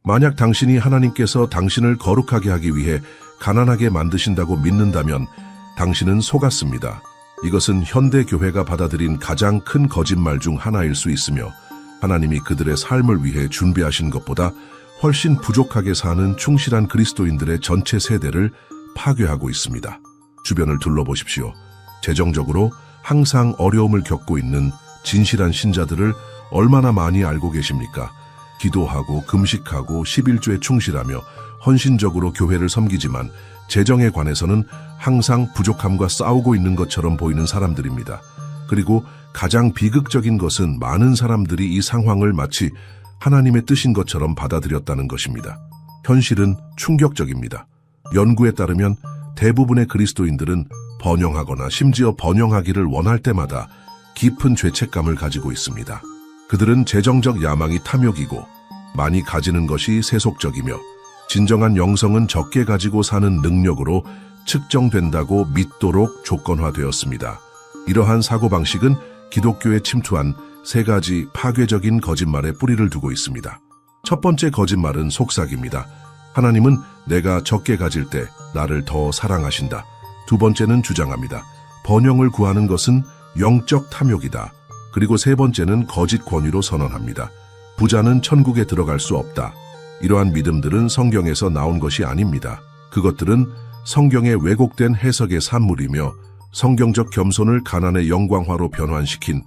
만약 당신이 하나님께서 당신을 거룩하게 하기 위해 가난하게 만드신다고 믿는다면 당신은 속았습니다. 이것은 현대 교회가 받아들인 가장 큰 거짓말 중 하나일 수 있으며 하나님이 그들의 삶을 위해 준비하신 것보다 훨씬 부족하게 사는 충실한 그리스도인들의 전체 세대를 파괴하고 있습니다. 주변을 둘러보십시오. 재정적으로 항상 어려움을 겪고 있는 진실한 신자들을 얼마나 많이 알고 계십니까? 기도하고 금식하고 11조에 충실하며 헌신적으로 교회를 섬기지만 재정에 관해서는 항상 부족함과 싸우고 있는 것처럼 보이는 사람들입니다. 그리고 가장 비극적인 것은 많은 사람들이 이 상황을 마치 하나님의 뜻인 것처럼 받아들였다는 것입니다. 현실은 충격적입니다. 연구에 따르면 대부분의 그리스도인들은 번영하거나 심지어 번영하기를 원할 때마다 깊은 죄책감을 가지고 있습니다. 그들은 재정적 야망이 탐욕이고 많이 가지는 것이 세속적이며 진정한 영성은 적게 가지고 사는 능력으로 측정된다고 믿도록 조건화되었습니다. 이러한 사고방식은 기독교에 침투한 세 가지 파괴적인 거짓말에 뿌리를 두고 있습니다. 첫 번째 거짓말은 속삭입니다. 하나님은 내가 적게 가질 때 나를 더 사랑하신다. 두 번째는 주장합니다. 번영을 구하는 것은 영적 탐욕이다. 그리고 세 번째는 거짓 권위로 선언합니다. 부자는 천국에 들어갈 수 없다. 이러한 믿음들은 성경에서 나온 것이 아닙니다. 그것들은 성경의 왜곡된 해석의 산물이며 성경적 겸손을 가난의 영광화로 변환시킨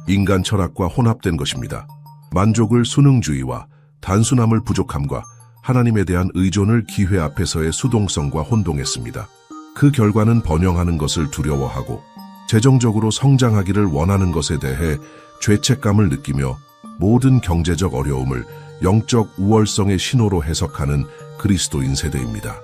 인간 철학과 혼합된 것입니다. 만족을 수능주의와 단순함을 부족함과 하나님에 대한 의존을 기회 앞에서의 수동성과 혼동했습니다. 그 결과는 번영하는 것을 두려워하고 재정적으로 성장하기를 원하는 것에 대해 죄책감을 느끼며 모든 경제적 어려움을 영적 우월성의 신호로 해석하는 그리스도인 세대입니다.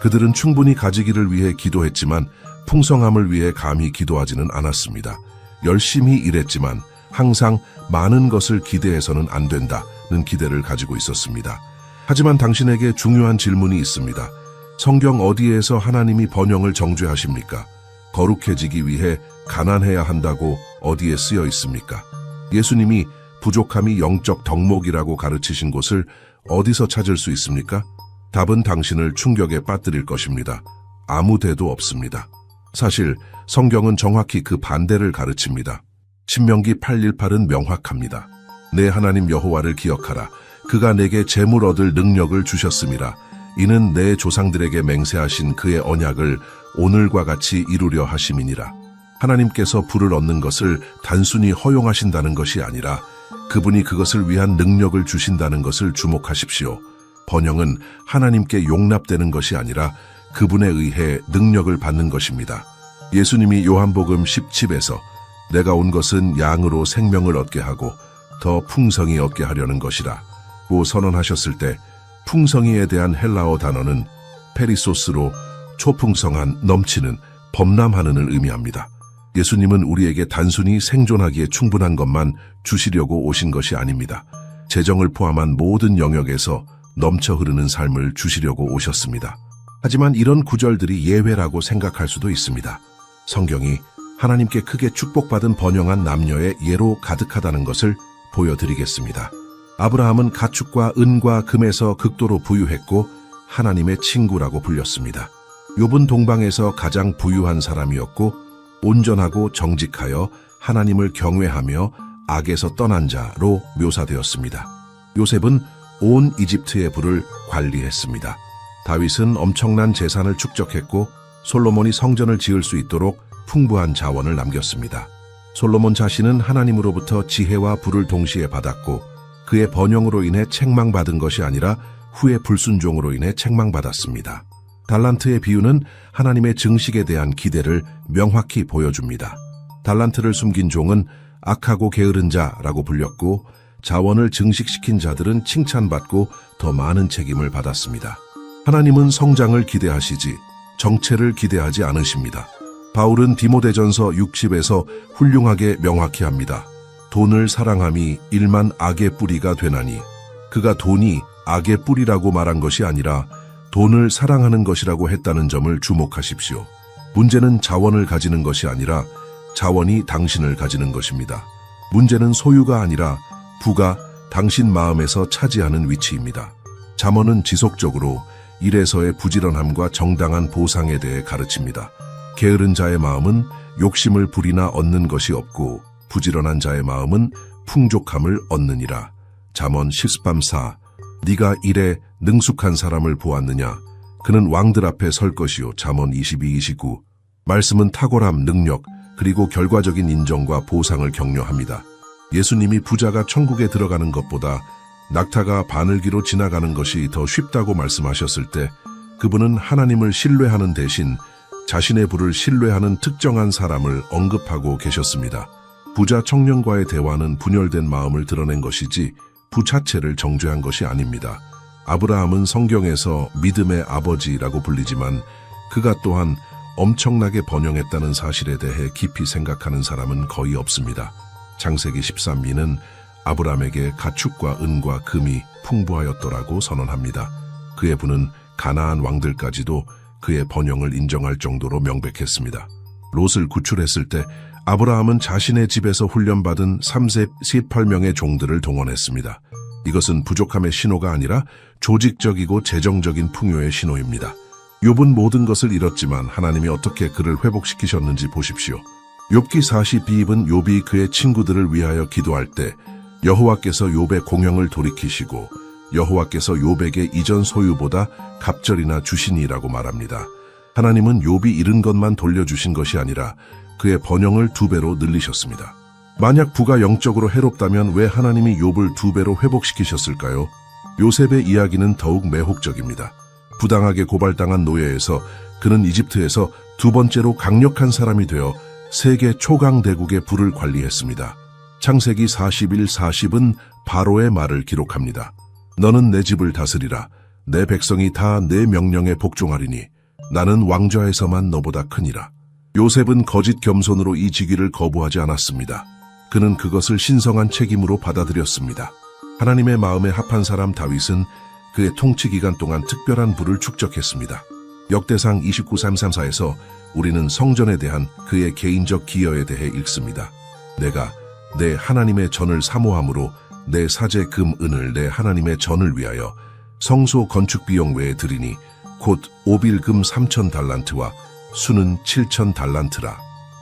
그들은 충분히 가지기를 위해 기도했지만 풍성함을 위해 감히 기도하지는 않았습니다. 열심히 일했지만 항상 많은 것을 기대해서는 안 된다는 기대를 가지고 있었습니다. 하지만 당신에게 중요한 질문이 있습니다. 성경 어디에서 하나님이 번영을 정죄하십니까? 거룩해지기 위해 가난해야 한다고 어디에 쓰여 있습니까? 예수님이 부족함이 영적 덕목이라고 가르치신 곳을 어디서 찾을 수 있습니까? 답은 당신을 충격에 빠뜨릴 것입니다. 아무 데도 없습니다. 사실 성경은 정확히 그 반대를 가르칩니다. 신명기 8:18은 명확합니다. 내 하나님 여호와를 기억하라. 그가 내게 재물 얻을 능력을 주셨음이라. 이는 내 조상들에게 맹세하신 그의 언약을 오늘과 같이 이루려 하심이니라. 하나님께서 부를 얻는 것을 단순히 허용하신다는 것이 아니라 그분이 그것을 위한 능력을 주신다는 것을 주목하십시오. 번영은 하나님께 용납되는 것이 아니라 그분에 의해 능력을 받는 것입니다. 예수님이 요한복음 10집에서 내가 온 것은 양으로 생명을 얻게 하고 더 풍성히 얻게 하려는 것이라 고 선언하셨을 때 풍성이에 대한 헬라어 단어는 페리소스로 초풍성한, 넘치는, 범람하는을 의미합니다. 예수님은 우리에게 단순히 생존하기에 충분한 것만 주시려고 오신 것이 아닙니다. 재정을 포함한 모든 영역에서 넘쳐 흐르는 삶을 주시려고 오셨습니다. 하지만 이런 구절들이 예외라고 생각할 수도 있습니다. 성경이 하나님께 크게 축복받은 번영한 남녀의 예로 가득하다는 것을 보여드리겠습니다. 아브라함은 가축과 은과 금에서 극도로 부유했고 하나님의 친구라고 불렸습니다. 욥은 동방에서 가장 부유한 사람이었고 온전하고 정직하여 하나님을 경외하며 악에서 떠난 자로 묘사되었습니다. 요셉은 온 이집트의 부를 관리했습니다. 다윗은 엄청난 재산을 축적했고 솔로몬이 성전을 지을 수 있도록 풍부한 자원을 남겼습니다. 솔로몬 자신은 하나님으로부터 지혜와 부를 동시에 받았고 그의 번영으로 인해 책망받은 것이 아니라 후에 불순종으로 인해 책망받았습니다. 달란트의 비유는 하나님의 증식에 대한 기대를 명확히 보여줍니다. 달란트를 숨긴 종은 악하고 게으른 자라고 불렸고 자원을 증식시킨 자들은 칭찬받고 더 많은 책임을 받았습니다. 하나님은 성장을 기대하시지 정체를 기대하지 않으십니다. 바울은 디모데전서 60에서 훌륭하게 명확히 합니다. 돈을 사랑함이 일만 악의 뿌리가 되나니 그가 돈이 악의 뿌리라고 말한 것이 아니라 돈을 사랑하는 것이라고 했다는 점을 주목하십시오. 문제는 자원을 가지는 것이 아니라 자원이 당신을 가지는 것입니다. 문제는 소유가 아니라 부가 당신 마음에서 차지하는 위치입니다. 잠언은 지속적으로 일에서의 부지런함과 정당한 보상에 대해 가르칩니다. 게으른 자의 마음은 욕심을 부리나 얻는 것이 없고 부지런한 자의 마음은 풍족함을 얻느니라. 잠언 13:4. 네가 일에 능숙한 사람을 보았느냐? 그는 왕들 앞에 설 것이요. 잠언 22:29. 말씀은 탁월함, 능력, 그리고 결과적인 인정과 보상을 격려합니다. 예수님이 부자가 천국에 들어가는 것보다 낙타가 바늘기로 지나가는 것이 더 쉽다고 말씀하셨을 때 그분은 하나님을 신뢰하는 대신 자신의 부를 신뢰하는 특정한 사람을 언급하고 계셨습니다. 부자 청년과의 대화는 분열된 마음을 드러낸 것이지 부 자체를 정죄한 것이 아닙니다. 아브라함은 성경에서 믿음의 아버지라고 불리지만 그가 또한 엄청나게 번영했다는 사실에 대해 깊이 생각하는 사람은 거의 없습니다. 창세기 13기는 아브라함에게 가축과 은과 금이 풍부하였더라고 선언합니다. 그의 부는 가나안 왕들까지도 그의 번영을 인정할 정도로 명백했습니다. 롯을 구출했을 때 아브라함은 자신의 집에서 훈련받은 38명의 종들을 동원했습니다. 이것은 부족함의 신호가 아니라 조직적이고 재정적인 풍요의 신호입니다. 욥은 모든 것을 잃었지만 하나님이 어떻게 그를 회복시키셨는지 보십시오. 욥기 42은 욥이 그의 친구들을 위하여 기도할 때 여호와께서 욥의 공형을 돌이키시고 여호와께서 욥에게 이전 소유보다 갑절이나 주시니라고 말합니다. 하나님은 욥이 잃은 것만 돌려주신 것이 아니라 그의 번영을 2배로 늘리셨습니다. 만약 부가 영적으로 해롭다면 왜 하나님이 욥을 2배로 회복시키셨을까요? 요셉의 이야기는 더욱 매혹적입니다. 부당하게 고발당한 노예에서 그는 이집트에서 2번째로 강력한 사람이 되어 세계 초강대국의 부를 관리했습니다. 창세기 41-40은 바로의 말을 기록합니다. 너는 내 집을 다스리라. 내 백성이 다 내 명령에 복종하리니 나는 왕좌에서만 너보다 크니라. 요셉은 거짓 겸손으로 이 직위를 거부하지 않았습니다. 그는 그것을 신성한 책임으로 받아들였습니다. 하나님의 마음에 합한 사람 다윗은 그의 통치 기간 동안 특별한 부를 축적했습니다. 역대상 29:334에서 우리는 성전에 대한 그의 개인적 기여에 대해 읽습니다. 내가 내 하나님의 전을 사모함으로 내 사제 금 은을 내 하나님의 전을 위하여 성소 건축 비용 외에 드리니 곧 오빌금 3,000달란트와 수는 7,000달란트라.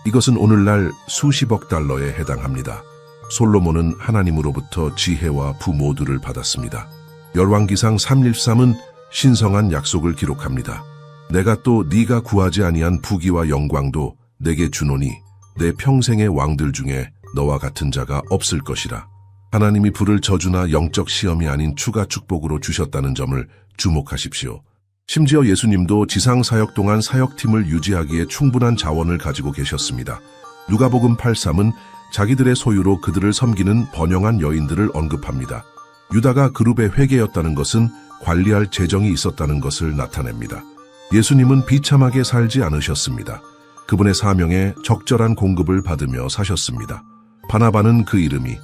이것은 오늘날 수십억 달러에 해당합니다. 솔로몬은 하나님으로부터 지혜와 부 모두를 받았습니다. 열왕기상 3:13은 신성한 약속을 기록합니다. 내가 또 네가 구하지 아니한 부귀와 영광도 내게 주노니 내 평생의 왕들 중에 너와 같은 자가 없을 것이라. 하나님이 부를 저주나 영적 시험이 아닌 추가 축복으로 주셨다는 점을 주목하십시오. 심지어 예수님도 지상 사역 동안 사역팀을 유지하기에 충분한 자원을 가지고 계셨습니다. 누가복음 8:3은 자기들의 소유로 그들을 섬기는 번영한 여인들을 언급합니다. 유다가 그룹의 회계였다는 것은 관리할 재정이 있었다는 것을 나타냅니다. 예수님은 비참하게 살지 않으셨습니다. 그분의 사명에 적절한 공급을 받으며 사셨습니다. 바나바는 그 이름이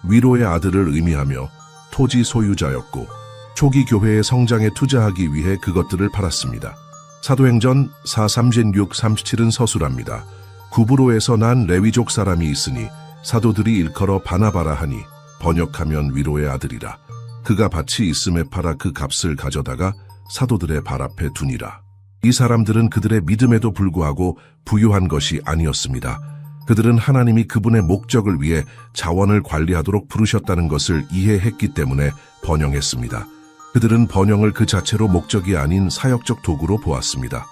위로의 아들을 의미하며 토지 소유자였고 초기 교회의 성장에 투자하기 위해 그것들을 팔았습니다. 사도행전 4:36-37은 서술합니다. 구브로에서 난 레위족 사람이 있으니 사도들이 일컬어 바나바라 하니 번역하면 위로의 아들이라. 그가 밭이 있음에 팔아 그 값을 가져다가 사도들의 발 앞에 두니라. 이 사람들은 그들의 믿음에도 불구하고 부유한 것이 아니었습니다. 그들은 하나님이 그분의 목적을 위해 자원을 관리하도록 부르셨다는 것을 이해했기 때문에 번영했습니다. 그들은 번영을 그 자체로 목적이 아닌 사역적 도구로 보았습니다.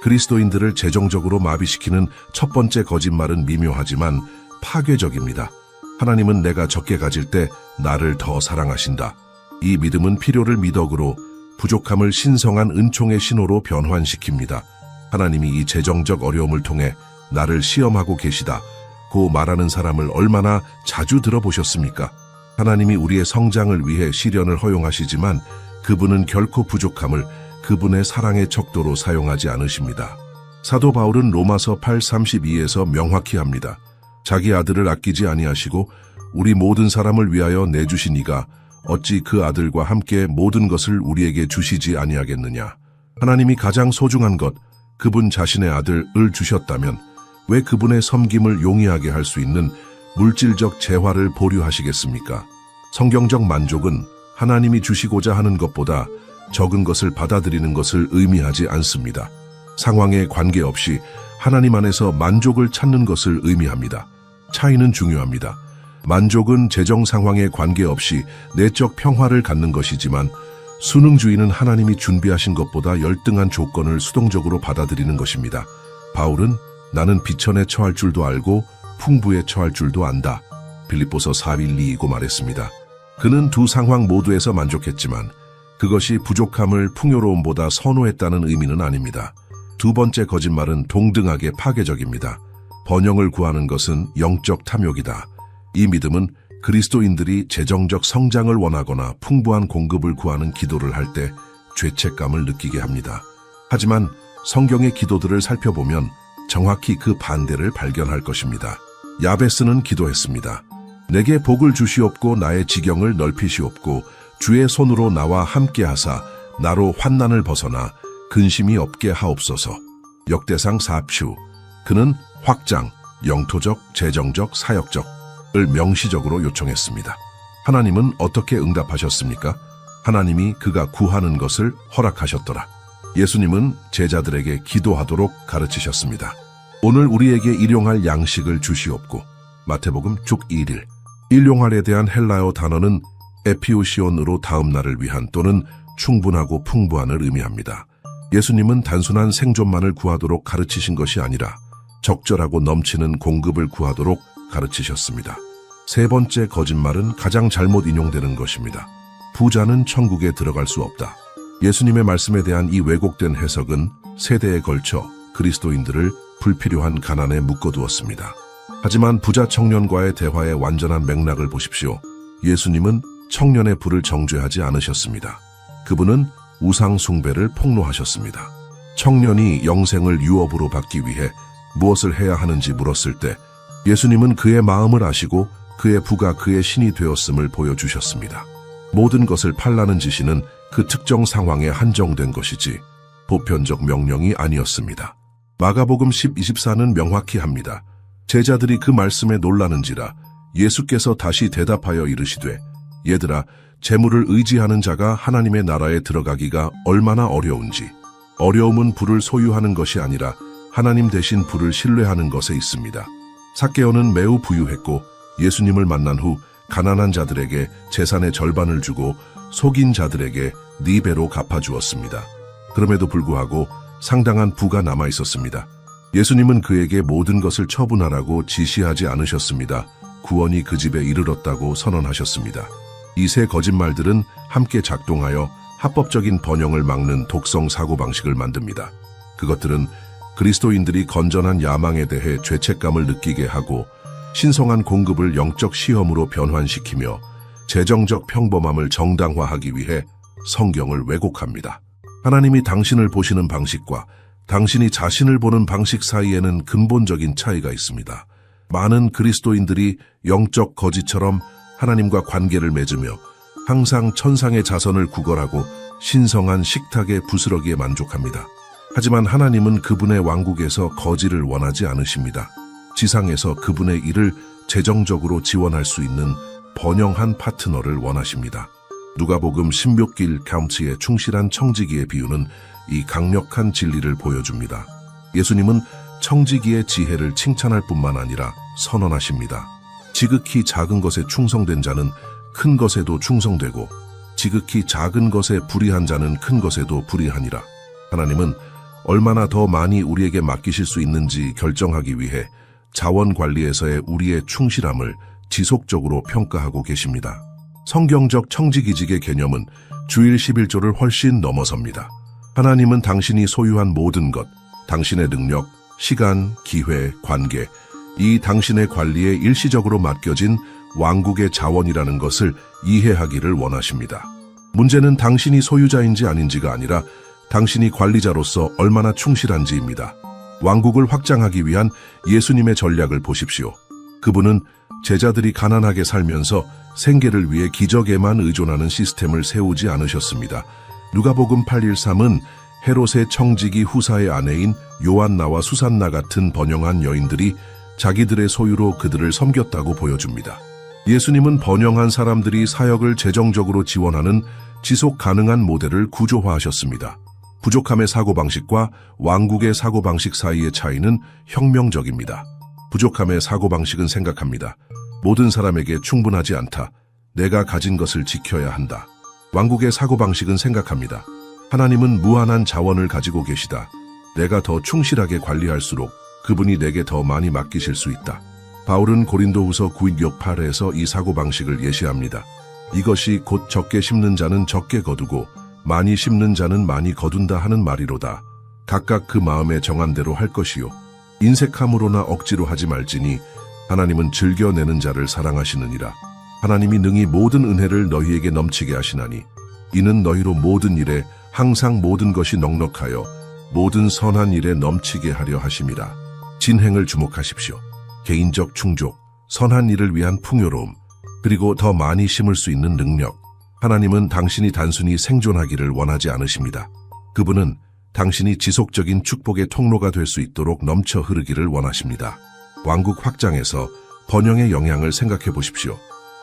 그리스도인들을 재정적으로 마비시키는 첫 번째 거짓말은 미묘하지만 파괴적입니다. 하나님은 내가 적게 가질 때 나를 더 사랑하신다. 이 믿음은 필요를 미덕으로 부족함을 신성한 은총의 신호로 변환시킵니다. 하나님이 이 재정적 어려움을 통해 나를 시험하고 계시다. 고 말하는 사람을 얼마나 자주 들어보셨습니까? 하나님이 우리의 성장을 위해 시련을 허용하시지만 그분은 결코 부족함을 그분의 사랑의 척도로 사용하지 않으십니다. 사도 바울은 로마서 8:32에서 명확히 합니다. 자기 아들을 아끼지 아니하시고 우리 모든 사람을 위하여 내주신 이가 어찌 그 아들과 함께 모든 것을 우리에게 주시지 아니하겠느냐. 하나님이 가장 소중한 것, 그분 자신의 아들을 주셨다면 왜 그분의 섬김을 용이하게 할 수 있는 물질적 재화를 보류하시겠습니까? 성경적 만족은 하나님이 주시고자 하는 것보다 적은 것을 받아들이는 것을 의미하지 않습니다. 상황에 관계없이 하나님 안에서 만족을 찾는 것을 의미합니다. 차이는 중요합니다. 만족은 재정 상황에 관계없이 내적 평화를 갖는 것이지만 순응주의는 하나님이 준비하신 것보다 열등한 조건을 수동적으로 받아들이는 것입니다. 바울은 나는 비천에 처할 줄도 알고 풍부에 처할 줄도 안다. 빌립보서 4:1-2이고 말했습니다. 그는 두 상황 모두에서 만족했지만 그것이 부족함을 풍요로움보다 선호했다는 의미는 아닙니다. 두 번째 거짓말은 동등하게 파괴적입니다. 번영을 구하는 것은 영적 탐욕이다. 이 믿음은 그리스도인들이 재정적 성장을 원하거나 풍부한 공급을 구하는 기도를 할 때 죄책감을 느끼게 합니다. 하지만 성경의 기도들을 살펴보면 정확히 그 반대를 발견할 것입니다. 야베스는 기도했습니다. 내게 복을 주시옵고 나의 지경을 넓히시옵고 주의 손으로 나와 함께 하사 나로 환난을 벗어나 근심이 없게 하옵소서. 역대상 4표. 그는 확장, 영토적, 재정적, 사역적을 명시적으로 요청했습니다. 하나님은 어떻게 응답하셨습니까? 하나님이 그가 구하는 것을 허락하셨더라. 예수님은 제자들에게 기도하도록 가르치셨습니다. 오늘 우리에게 일용할 양식을 주시옵고. 마태복음 6:1. 일용할에 대한 헬라어 단어는 에피오시온으로 다음 날을 위한 또는 충분하고 풍부한을 의미합니다. 예수님은 단순한 생존만을 구하도록 가르치신 것이 아니라 적절하고 넘치는 공급을 구하도록 가르치셨습니다. 세 번째 거짓말은 가장 잘못 인용되는 것입니다. 부자는 천국에 들어갈 수 없다. 예수님의 말씀에 대한 이 왜곡된 해석은 세대에 걸쳐 그리스도인들을 불필요한 가난에 묶어두었습니다. 하지만 부자 청년과의 대화의 완전한 맥락을 보십시오. 예수님은 청년의 불을 정죄하지 않으셨습니다. 그분은 우상 숭배를 폭로하셨습니다. 청년이 영생을 유업으로 받기 위해 무엇을 해야 하는지 물었을 때 예수님은 그의 마음을 아시고 그의 부가 그의 신이 되었음을 보여주셨습니다. 모든 것을 팔라는 지시는 그 특정 상황에 한정된 것이지 보편적 명령이 아니었습니다. 마가복음 10:24는 명확히 합니다. 제자들이 그 말씀에 놀라는지라 예수께서 다시 대답하여 이르시되 얘들아 재물을 의지하는 자가 하나님의 나라에 들어가기가 얼마나 어려운지. 어려움은 부를 소유하는 것이 아니라 하나님 대신 부를 신뢰하는 것에 있습니다. 삭개오는 매우 부유했고 예수님을 만난 후 가난한 자들에게 재산의 절반을 주고 속인 자들에게 4배로 갚아주었습니다. 그럼에도 불구하고 상당한 부가 남아 있었습니다. 예수님은 그에게 모든 것을 처분하라고 지시하지 않으셨습니다. 구원이 그 집에 이르렀다고 선언하셨습니다. 이 세 거짓말들은 함께 작동하여 합법적인 번영을 막는 독성 사고방식을 만듭니다. 그것들은 그리스도인들이 건전한 야망에 대해 죄책감을 느끼게 하고 신성한 공급을 영적 시험으로 변환시키며 재정적 평범함을 정당화하기 위해 성경을 왜곡합니다. 하나님이 당신을 보시는 방식과 당신이 자신을 보는 방식 사이에는 근본적인 차이가 있습니다. 많은 그리스도인들이 영적 거지처럼 하나님과 관계를 맺으며 항상 천상의 자선을 구걸하고 신성한 식탁의 부스러기에 만족합니다. 하지만 하나님은 그분의 왕국에서 거지를 원하지 않으십니다. 지상에서 그분의 일을 재정적으로 지원할 수 있는 번영한 파트너를 원하십니다. 누가복음 16길 카운트의 충실한 청지기의 비유는 이 강력한 진리를 보여줍니다. 예수님은 청지기의 지혜를 칭찬할 뿐만 아니라 선언하십니다. 지극히 작은 것에 충성된 자는 큰 것에도 충성되고 지극히 작은 것에 불의한 자는 큰 것에도 불의하니라. 하나님은 얼마나 더 많이 우리에게 맡기실 수 있는지 결정하기 위해 자원 관리에서의 우리의 충실함을 지속적으로 평가하고 계십니다. 성경적 청지기직의 개념은 주일 11조를 훨씬 넘어섭니다. 하나님은 당신이 소유한 모든 것, 당신의 능력, 시간, 기회, 관계, 이 당신의 관리에 일시적으로 맡겨진 왕국의 자원이라는 것을 이해하기를 원하십니다. 문제는 당신이 소유자인지 아닌지가 아니라 당신이 관리자로서 얼마나 충실한지입니다. 왕국을 확장하기 위한 예수님의 전략을 보십시오. 그분은 제자들이 가난하게 살면서 생계를 위해 기적에만 의존하는 시스템을 세우지 않으셨습니다. 누가복음 8:13은 헤롯의 청지기 후사의 아내인 요한나와 수산나 같은 번영한 여인들이 자기들의 소유로 그들을 섬겼다고 보여줍니다. 예수님은 번영한 사람들이 사역을 재정적으로 지원하는 지속 가능한 모델을 구조화하셨습니다. 부족함의 사고방식과 왕국의 사고방식 사이의 차이는 혁명적입니다. 부족함의 사고방식은 생각합니다. 모든 사람에게 충분하지 않다. 내가 가진 것을 지켜야 한다. 왕국의 사고방식은 생각합니다. 하나님은 무한한 자원을 가지고 계시다. 내가 더 충실하게 관리할수록 그분이 내게 더 많이 맡기실 수 있다. 바울은 고린도후서 9:8에서 이 사고방식을 예시합니다. 이것이 곧 적게 심는 자는 적게 거두고 많이 심는 자는 많이 거둔다 하는 말이로다. 각각 그 마음에 정한 대로 할 것이요. 인색함으로나 억지로 하지 말지니 하나님은 즐겨내는 자를 사랑하시느니라. 하나님이 능히 모든 은혜를 너희에게 넘치게 하시나니 이는 너희로 모든 일에 항상 모든 것이 넉넉하여 모든 선한 일에 넘치게 하려 하심이라. 진행을 주목하십시오. 개인적 충족, 선한 일을 위한 풍요로움, 그리고 더 많이 심을 수 있는 능력. 하나님은 당신이 단순히 생존하기를 원하지 않으십니다. 그분은 당신이 지속적인 축복의 통로가 될 수 있도록 넘쳐 흐르기를 원하십니다. 왕국 확장에서 번영의 영향을 생각해 보십시오.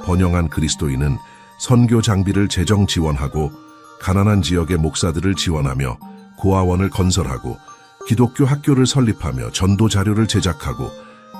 번영한 그리스도인은 선교 장비를 재정 지원하고 가난한 지역의 목사들을 지원하며 고아원을 건설하고 기독교 학교를 설립하며 전도 자료를 제작하고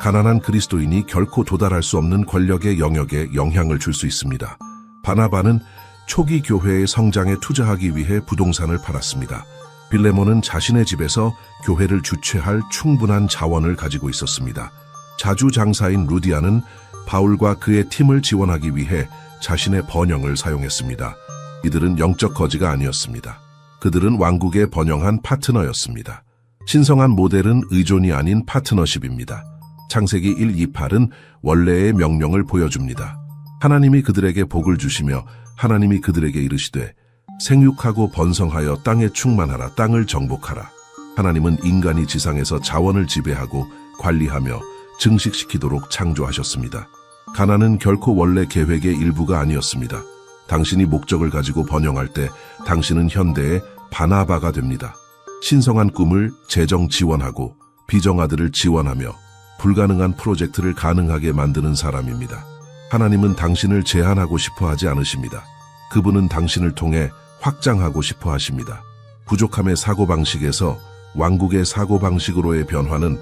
가난한 그리스도인이 결코 도달할 수 없는 권력의 영역에 영향을 줄 수 있습니다. 바나바는 초기 교회의 성장에 투자하기 위해 부동산을 팔았습니다. 빌레몬은 자신의 집에서 교회를 주최할 충분한 자원을 가지고 있었습니다. 자주 장사인 루디아는 바울과 그의 팀을 지원하기 위해 자신의 번영을 사용했습니다. 이들은 영적 거지가 아니었습니다. 그들은 왕국의 번영한 파트너였습니다. 신성한 모델은 의존이 아닌 파트너십입니다. 창세기 1:28은 원래의 명령을 보여줍니다. 하나님이 그들에게 복을 주시며 하나님이 그들에게 이르시되 생육하고 번성하여 땅에 충만하라. 땅을 정복하라. 하나님은 인간이 지상에서 자원을 지배하고 관리하며 증식시키도록 창조하셨습니다. 가난은 결코 원래 계획의 일부가 아니었습니다. 당신이 목적을 가지고 번영할 때 당신은 현대의 바나바가 됩니다. 신성한 꿈을 재정 지원하고 비정아들을 지원하며 불가능한 프로젝트를 가능하게 만드는 사람입니다. 하나님은 당신을 제한하고 싶어 하지 않으십니다. 그분은 당신을 통해 확장하고 싶어 하십니다. 부족함의 사고방식에서 왕국의 사고방식으로의 변화는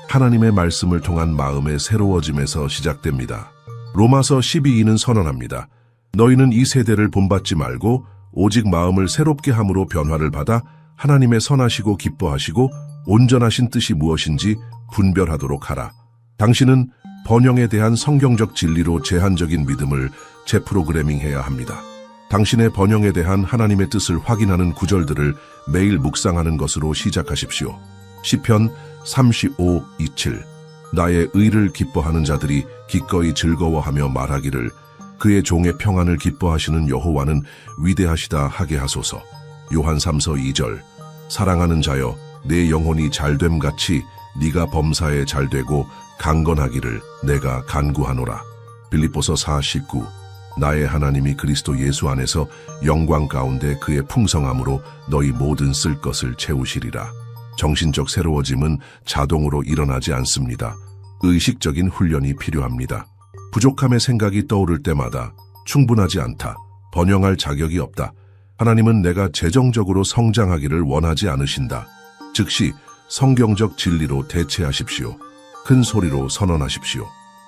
하나님의 말씀을 통한 마음의 새로워짐에서 시작됩니다. 로마서 12:2는 선언합니다. 너희는 이 세대를 본받지 말고 오직 마음을 새롭게 함으로 변화를 받아 하나님의 선하시고 기뻐하시고 온전하신 뜻이 무엇인지 분별하도록 하라. 당신은 번영에 대한 성경적 진리로 제한적인 믿음을 재프로그래밍해야 합니다. 당신의 번영에 대한 하나님의 뜻을 확인하는 구절들을 매일 묵상하는 것으로 시작하십시오. 시편 35:27 나의 의를 기뻐하는 자들이 기꺼이 즐거워하며 말하기를 그의 종의 평안을 기뻐하시는 여호와는 위대하시다 하게 하소서. 요한 3서2절 사랑하는 자여 내 영혼이 잘됨같이 네가 범사에 잘되고 강건하기를 내가 간구하노라. 빌립보서 4:19 나의 하나님이 그리스도 예수 안에서 영광 가운데 그의 풍성함으로 너희 모든 쓸 것을 채우시리라. 정신적 새로워짐은 자동으로 일어나지 않습니다. 의식적인 훈련이 필요합니다. 부족함의 생각이 떠오를 때마다 충분하지 않다, 번영할 자격이 없다, 하나님은 내가 재정적으로 성장하기를 원하지 않으신다. 즉시 성경적 진리로 대체하십시오. 큰 소리로 선언하십시오.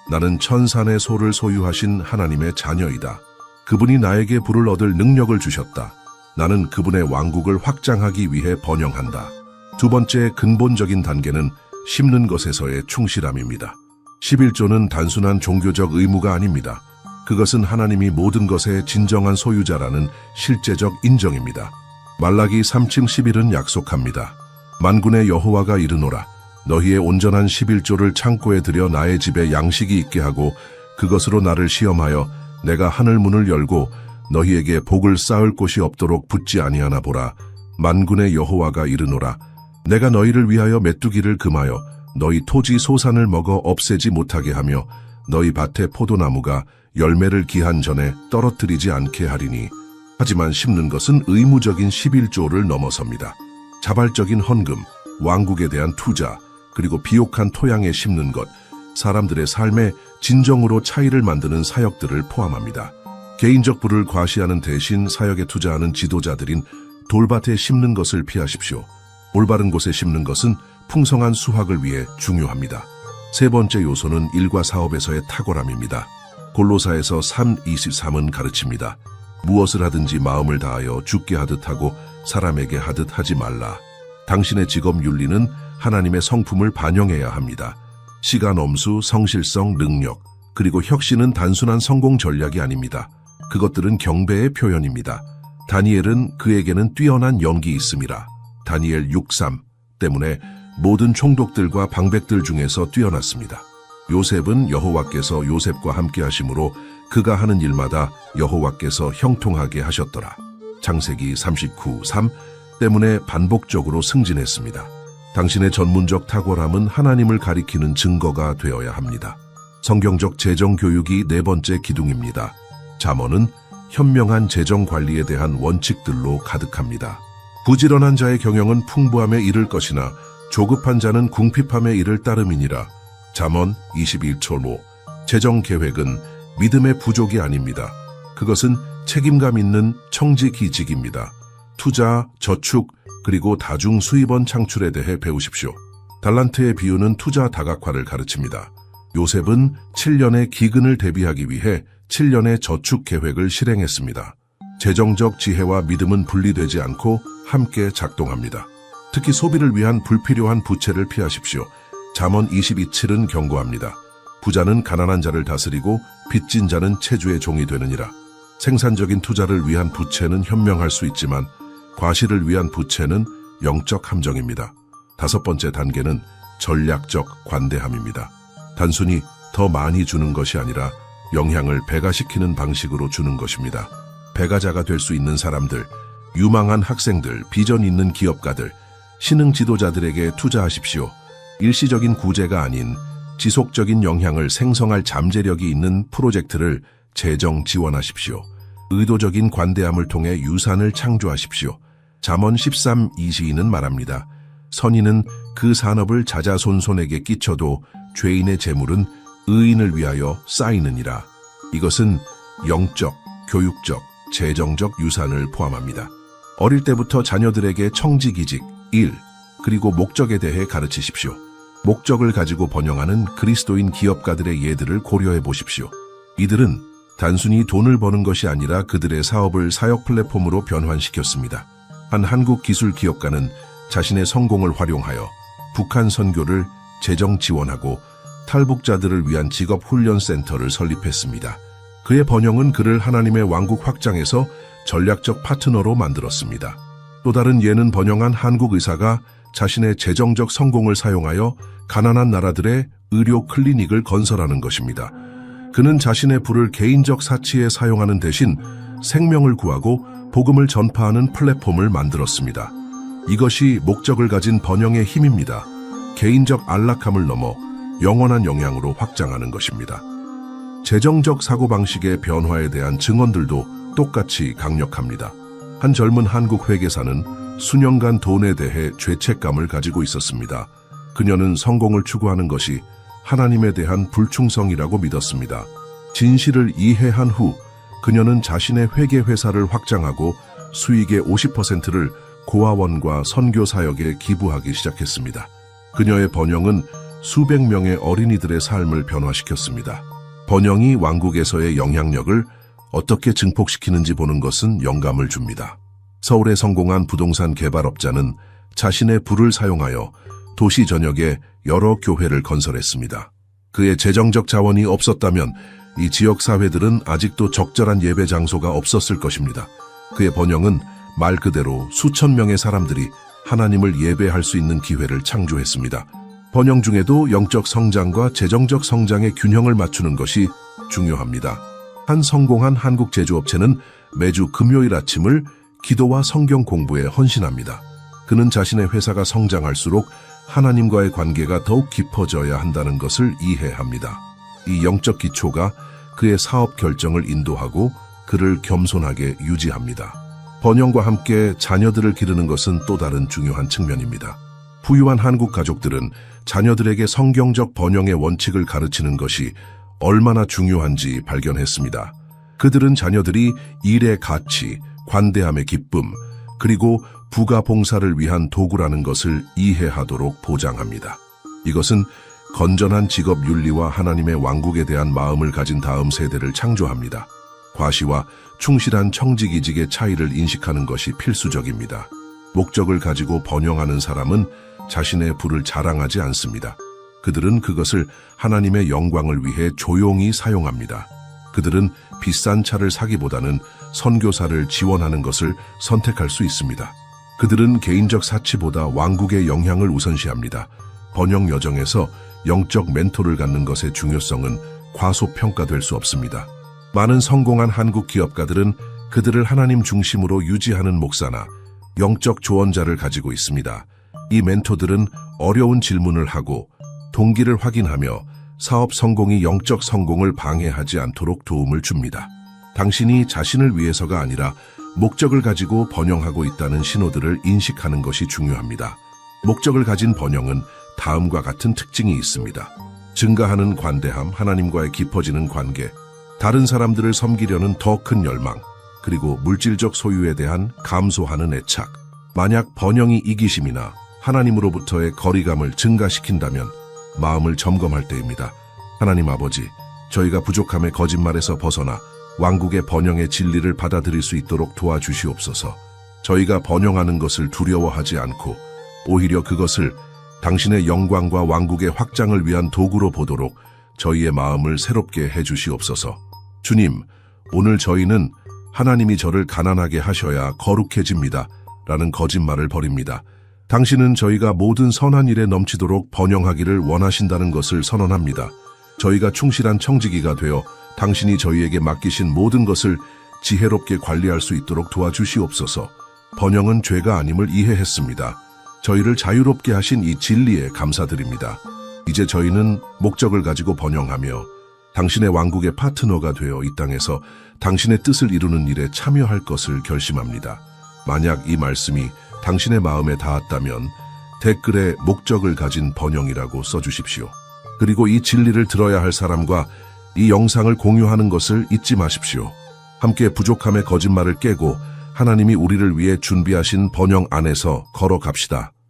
나는 천산의 소를 소유하신 하나님의 자녀이다. 그분이 나에게 부를 얻을 능력을 주셨다. 나는 그분의 왕국을 확장하기 위해 번영한다. 두 번째 근본적인 단계는 심는 것에서의 충실함입니다. 11조는 단순한 종교적 의무가 아닙니다. 그것은 하나님이 모든 것의 진정한 소유자라는 실제적 인정입니다. 말라기 3:11은 약속합니다. 만군의 여호와가 이르노라. 너희의 온전한 11조를 창고에 들여 나의 집에 양식이 있게 하고 그것으로 나를 시험하여 내가 하늘 문을 열고 너희에게 복을 쌓을 곳이 없도록 붙지 아니하나 보라. 만군의 여호와가 이르노라. 내가 너희를 위하여 메뚜기를 금하여 너희 토지 소산을 먹어 없애지 못하게 하며 너희 밭의 포도나무가 열매를 기한 전에 떨어뜨리지 않게 하리니. 하지만 심는 것은 의무적인 11조를 넘어섭니다. 자발적인 헌금, 왕국에 대한 투자, 그리고 비옥한 토양에 심는 것, 사람들의 삶에 진정으로 차이를 만드는 사역들을 포함합니다. 개인적 부를 과시하는 대신 사역에 투자하는 지도자들인 돌밭에 심는 것을 피하십시오. 올바른 곳에 심는 것은 풍성한 수확을 위해 중요합니다. 세 번째 요소는 일과 사업에서의 탁월함입니다. 골로사에서 3:23은 가르칩니다. 무엇을 하든지 마음을 다하여 주께 하듯 하고 사람에게 하듯 하지 말라. 당신의 직업 윤리는 하나님의 성품을 반영해야 합니다. 시간 엄수, 성실성, 능력, 그리고 혁신은 단순한 성공 전략이 아닙니다. 그것들은 경배의 표현입니다. 다니엘은 그에게는 뛰어난 연기 있음이라. 다니엘 6:3 때문에 모든 총독들과 방백들 중에서 뛰어났습니다. 요셉은 여호와께서 요셉과 함께 하심으로 그가 하는 일마다 여호와께서 형통하게 하셨더라. 창세기 39:3 때문에 반복적으로 승진했습니다. 당신의 전문적 탁월함은 하나님을 가리키는 증거가 되어야 합니다. 성경적 재정 교육이 네 번째 기둥입니다. 잠언은 현명한 재정 관리에 대한 원칙들로 가득합니다. 부지런한 자의 경영은 풍부함에 이를 것이나 조급한 자는 궁핍함에 이를 따름이니라. 잠언 21:5. 재정 계획은 믿음의 부족이 아닙니다. 그것은 책임감 있는 청지기직입니다. 투자, 저축, 그리고 다중 수입원 창출에 대해 배우십시오. 달란트의 비유는 투자 다각화를 가르칩니다. 요셉은 7년의 기근을 대비하기 위해 7년의 저축 계획을 실행했습니다. 재정적 지혜와 믿음은 분리되지 않고 함께 작동합니다. 특히 소비를 위한 불필요한 부채를 피하십시오. 잠언 22:7은 경고합니다. 부자는 가난한 자를 다스리고 빚진 자는 체주의 종이 되느니라. 생산적인 투자를 위한 부채는 현명할 수 있지만 과실을 위한 부채는 영적 함정입니다. 다섯 번째 단계는 전략적 관대함입니다. 단순히 더 많이 주는 것이 아니라 영향을 배가시키는 방식으로 주는 것입니다. 배가자가 될 수 있는 사람들, 유망한 학생들, 비전 있는 기업가들, 신흥 지도자들에게 투자하십시오. 일시적인 구제가 아닌 지속적인 영향을 생성할 잠재력이 있는 프로젝트를 재정 지원하십시오. 의도적인 관대함을 통해 유산을 창조하십시오. 잠언 13:22는 말합니다. 선인은 그 산업을 자자손손에게 끼쳐도 죄인의 재물은 의인을 위하여 쌓이느니라. 이것은 영적, 교육적, 재정적 유산을 포함합니다. 어릴 때부터 자녀들에게 청지기직, 일, 그리고 목적에 대해 가르치십시오. 목적을 가지고 번영하는 그리스도인 기업가들의 예들을 고려해 보십시오. 이들은 단순히 돈을 버는 것이 아니라 그들의 사업을 사역 플랫폼으로 변환시켰습니다. 한 한국 기술 기업가는 자신의 성공을 활용하여 북한 선교를 재정 지원하고 탈북자들을 위한 직업훈련센터를 설립했습니다. 그의 번영은 그를 하나님의 왕국 확장에서 전략적 파트너로 만들었습니다. 또 다른 예는 번영한 한국 의사가 자신의 재정적 성공을 사용하여 가난한 나라들의 의료 클리닉을 건설하는 것입니다. 그는 자신의 부를 개인적 사치에 사용하는 대신 생명을 구하고 복음을 전파하는 플랫폼을 만들었습니다. 이것이 목적을 가진 번영의 힘입니다. 개인적 안락함을 넘어 영원한 영향으로 확장하는 것입니다. 재정적 사고방식의 변화에 대한 증언들도 똑같이 강력합니다. 한 젊은 한국 회계사는 수년간 돈에 대해 죄책감을 가지고 있었습니다. 그녀는 성공을 추구하는 것이 하나님에 대한 불충성이라고 믿었습니다. 진실을 이해한 후 그녀는 자신의 회계회사를 확장하고 수익의 50%를 고아원과 선교 사역에 기부하기 시작했습니다. 그녀의 번영은 수백 명의 어린이들의 삶을 변화시켰습니다. 번영이 왕국에서의 영향력을 어떻게 증폭시키는지 보는 것은 영감을 줍니다. 서울에 성공한 부동산 개발업자는 자신의 부를 사용하여 도시 전역에 여러 교회를 건설했습니다. 그의 재정적 자원이 없었다면 이 지역 사회들은 아직도 적절한 예배 장소가 없었을 것입니다. 그의 번영은 말 그대로 수천 명의 사람들이 하나님을 예배할 수 있는 기회를 창조했습니다. 번영 중에도 영적 성장과 재정적 성장의 균형을 맞추는 것이 중요합니다. 한 성공한 한국 제조업체는 매주 금요일 아침을 기도와 성경 공부에 헌신합니다. 그는 자신의 회사가 성장할수록 하나님과의 관계가 더욱 깊어져야 한다는 것을 이해합니다. 이 영적 기초가 그의 사업 결정을 인도하고 그를 겸손하게 유지합니다. 번영과 함께 자녀들을 기르는 것은 또 다른 중요한 측면입니다. 부유한 한국 가족들은 자녀들에게 성경적 번영의 원칙을 가르치는 것이 얼마나 중요한지 발견했습니다. 그들은 자녀들이 일의 가치, 관대함의 기쁨, 그리고 부가 봉사를 위한 도구라는 것을 이해하도록 보장합니다. 이것은 건전한 직업 윤리와 하나님의 왕국에 대한 마음을 가진 다음 세대를 창조합니다. 과시와 충실한 청직이직의 차이를 인식하는 것이 필수적입니다. 목적을 가지고 번영하는 사람은 자신의 부를 자랑하지 않습니다. 그들은 그것을 하나님의 영광을 위해 조용히 사용합니다. 그들은 비싼 차를 사기보다는 선교사를 지원하는 것을 선택할 수 있습니다. 그들은 개인적 사치보다 왕국의 영향을 우선시합니다. 번영 여정에서 영적 멘토를 갖는 것의 중요성은 과소평가될 수 없습니다. 많은 성공한 한국 기업가들은 그들을 하나님 중심으로 유지하는 목사나 영적 조언자를 가지고 있습니다. 이 멘토들은 어려운 질문을 하고 동기를 확인하며 사업 성공이 영적 성공을 방해하지 않도록 도움을 줍니다. 당신이 자신을 위해서가 아니라 목적을 가지고 번영하고 있다는 신호들을 인식하는 것이 중요합니다. 목적을 가진 번영은 다음과 같은 특징이 있습니다. 증가하는 관대함, 하나님과의 깊어지는 관계, 다른 사람들을 섬기려는 더 큰 열망, 그리고 물질적 소유에 대한 감소하는 애착. 만약 번영이 이기심이나 하나님으로부터의 거리감을 증가시킨다면 마음을 점검할 때입니다. 하나님 아버지, 저희가 부족함의 거짓말에서 벗어나 왕국의 번영의 진리를 받아들일 수 있도록 도와주시옵소서. 저희가 번영하는 것을 두려워하지 않고 오히려 그것을 당신의 영광과 왕국의 확장을 위한 도구로 보도록 저희의 마음을 새롭게 해주시옵소서. 주님, 오늘 저희는 하나님이 저를 가난하게 하셔야 거룩해집니다. 라는 거짓말을 버립니다. 당신은 저희가 모든 선한 일에 넘치도록 번영하기를 원하신다는 것을 선언합니다. 저희가 충실한 청지기가 되어 당신이 저희에게 맡기신 모든 것을 지혜롭게 관리할 수 있도록 도와주시옵소서. 번영은 죄가 아님을 이해했습니다. 저희를 자유롭게 하신 이 진리에 감사드립니다. 이제 저희는 목적을 가지고 번영하며 당신의 왕국의 파트너가 되어 이 땅에서 당신의 뜻을 이루는 일에 참여할 것을 결심합니다. 만약 이 말씀이 당신의 마음에 닿았다면 댓글에 목적을 가진 번영이라고 써주십시오. 그리고 이 진리를 들어야 할 사람과 이 영상을 공유하는 것을 잊지 마십시오. 함께 부족함의 거짓말을 깨고 하나님이 우리를 위해 준비하신 번영 안에서 걸어갑시다.